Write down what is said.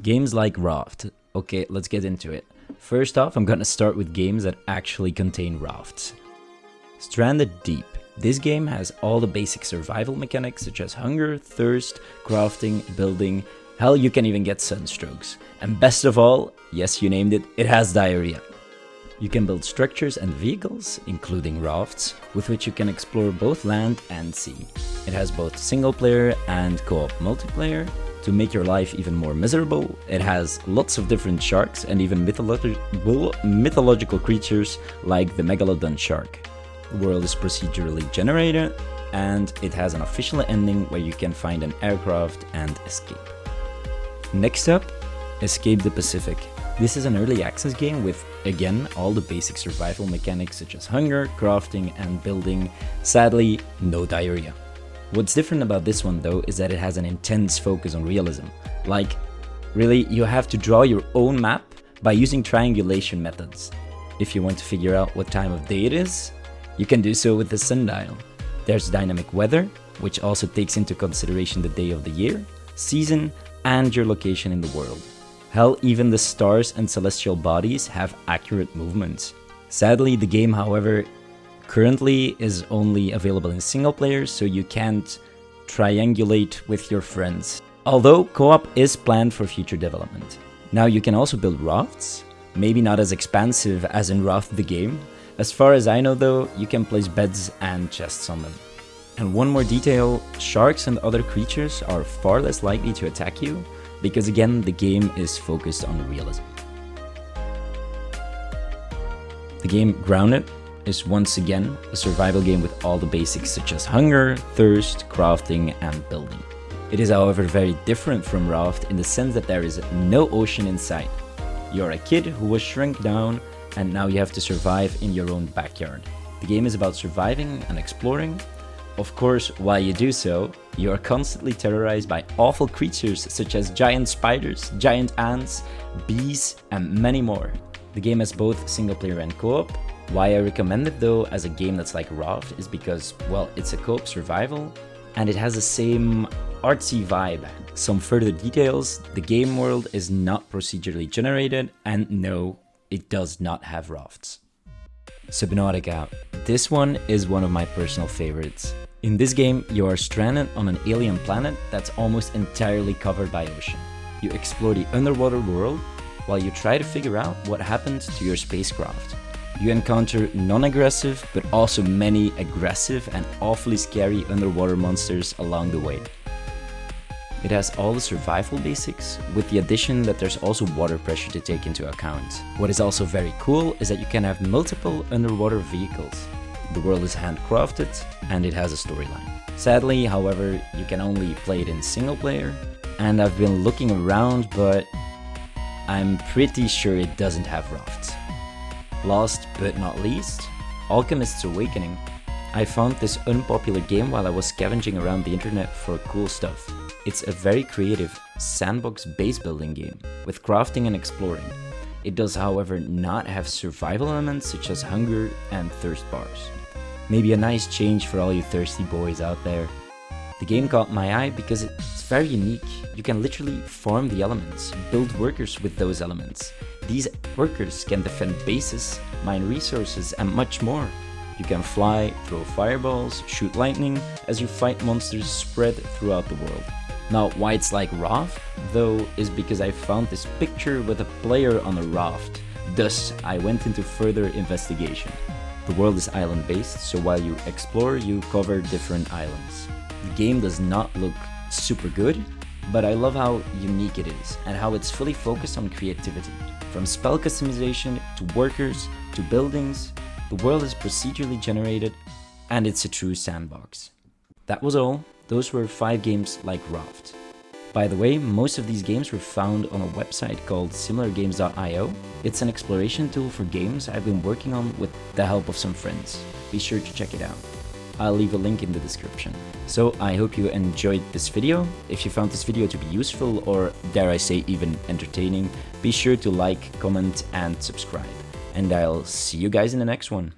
Games like Raft. Okay, let's get into it. First off, I'm gonna start with games that actually contain rafts. Stranded Deep. This game has all the basic survival mechanics such as hunger, thirst, crafting, building. Hell, you can even get sunstrokes. And best of all, yes, you named it, it has diarrhea. You can build structures and vehicles, including rafts, with which you can explore both land and sea. It has both single player and co-op multiplayer. To make your life even more miserable, it has lots of different sharks and even mythological creatures like the megalodon shark. The world is procedurally generated, and it has an official ending where you can find an aircraft and escape. Next up, Escape the Pacific. This is an early access game with, again, all the basic survival mechanics such as hunger, crafting and building. Sadly, no diarrhea. What's different about this one though is that it has an intense focus on realism. Like, really, you have to draw your own map by using triangulation methods. If you want to figure out what time of day it is, you can do so with the sundial. There's dynamic weather, which also takes into consideration the day of the year, season, and your location in the world. Hell, even the stars and celestial bodies have accurate movements. Sadly, the game, however, currently is only available in single player, so you can't triangulate with your friends. Although co-op is planned for future development. Now you can also build rafts, maybe not as expansive as in Raft the game. As far as I know though, you can place beds and chests on them. And one more detail, sharks and other creatures are far less likely to attack you, because again, the game is focused on realism. The game Grounded is once again a survival game with all the basics such as hunger, thirst, crafting and building. It is however very different from Raft in the sense that there is no ocean in sight. You're a kid who was shrunk down and now you have to survive in your own backyard. The game is about surviving and exploring. Of course, while you do so, you are constantly terrorized by awful creatures such as giant spiders, giant ants, bees and many more. The game has both single player and co-op. Why I recommend it though as a game that's like Raft is because, well, it's a co-op survival and it has the same artsy vibe. Some further details, the game world is not procedurally generated and no, it does not have rafts. Subnautica. This one is one of my personal favorites. In this game, you are stranded on an alien planet that's almost entirely covered by ocean. You explore the underwater world while you try to figure out what happened to your spacecraft. You encounter non-aggressive, but also many aggressive and awfully scary underwater monsters along the way. It has all the survival basics, with the addition that there's also water pressure to take into account. What is also very cool is that you can have multiple underwater vehicles. The world is handcrafted, and it has a storyline. Sadly, however, you can only play it in single player, and I've been looking around, but I'm pretty sure it doesn't have rafts. Last but not least, Alchemist's Awakening. I found this unpopular game while I was scavenging around the internet for cool stuff. It's a very creative sandbox base building game with crafting and exploring. It does, however, not have survival elements such as hunger and thirst bars. Maybe a nice change for all you thirsty boys out there. The game caught my eye because it's very unique. You can literally farm the elements, build workers with those elements. These workers can defend bases, mine resources and much more. You can fly, throw fireballs, shoot lightning as you fight monsters spread throughout the world. Now, why it's like Raft, though, is because I found this picture with a player on a raft. Thus, I went into further investigation. The world is island-based, so while you explore, you cover different islands. The game does not look super good, but I love how unique it is and how it's fully focused on creativity. From spell customization to workers to buildings, the world is procedurally generated and it's a true sandbox. That was all. Those were 5 games like Raft. By the way, most of these games were found on a website called SimilarGames.io. It's an exploration tool for games I've been working on with the help of some friends. Be sure to check it out. I'll leave a link in the description. So I hope you enjoyed this video. If you found this video to be useful or dare I say even entertaining, be sure to like, comment and subscribe. And I'll see you guys in the next one.